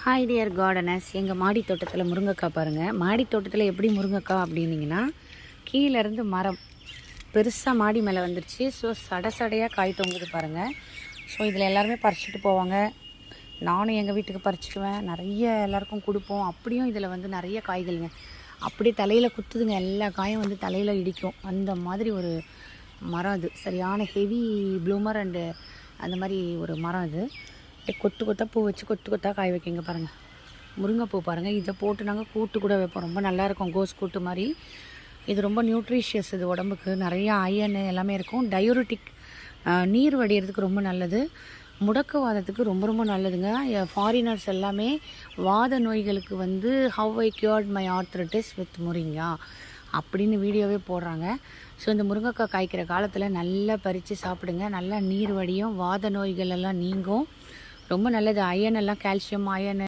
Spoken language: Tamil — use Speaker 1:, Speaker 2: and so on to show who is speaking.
Speaker 1: ஹாய் டியர் கார்டனர்ஸ், எங்கள் மாடி தோட்டத்தில் முருங்கைக்காய் பாருங்கள். மாடி தோட்டத்தில் எப்படி முருங்கைக்காய் அப்படின்னிங்கன்னா, கீழேருந்து மரம் பெருசாக மாடி மேலே வந்துருச்சு. ஸோ சடையாக காய் தொங்குது பாருங்கள். ஸோ இதில் எல்லாருமே பறிச்சுட்டு போவாங்க. நானும் எங்கள் வீட்டுக்கு பறிச்சுக்குவேன், நிறைய எல்லாருக்கும் கொடுப்போம். அப்படியும் இதில் வந்து நிறைய காய்கள்ங்க அப்படியே தலையில் குத்துதுங்க. எல்லா காயும் வந்து தலையில் இடிக்கும். அந்த மாதிரி ஒரு மரம் அது. சரியான ஹெவி ப்ளூமர் அண்டு அந்த மாதிரி ஒரு மரம் அது. கொத்து கொத்தாக பூ வச்சு கொத்து கொத்தாக காய் வைக்கிங்க பாருங்கள். முருங்கைப்பூ பாருங்கள். இதை போட்டு நாங்கள் கூட்டு கூட வைப்போம். ரொம்ப நல்லாயிருக்கும், கோஸ் கூட்டு மாதிரி. இது ரொம்ப நியூட்ரிஷியஸ். இது உடம்புக்கு நிறைய அயன் எல்லாமே இருக்கும். டயூரிட்டிக், நீர் வடிகிறதுக்கு ரொம்ப நல்லது. முடக்குவாதத்துக்கு ரொம்ப ரொம்ப நல்லதுங்க. ஃபாரினர்ஸ் எல்லாமே வாத நோய்களுக்கு வந்து how I cured my arthritis with murunga அப்படின்னு வீடியோவே போடுறாங்க. ஸோ இந்த முருங்கைக்காய் காய்க்கிற காலத்தில் நல்லா பறித்து சாப்பிடுங்க. நல்லா நீர் வடியும், வாத நோய்கள் எல்லாம் நீங்கும். ரொம்ப நல்லது. அயன் எல்லாம், கால்சியம், அயன்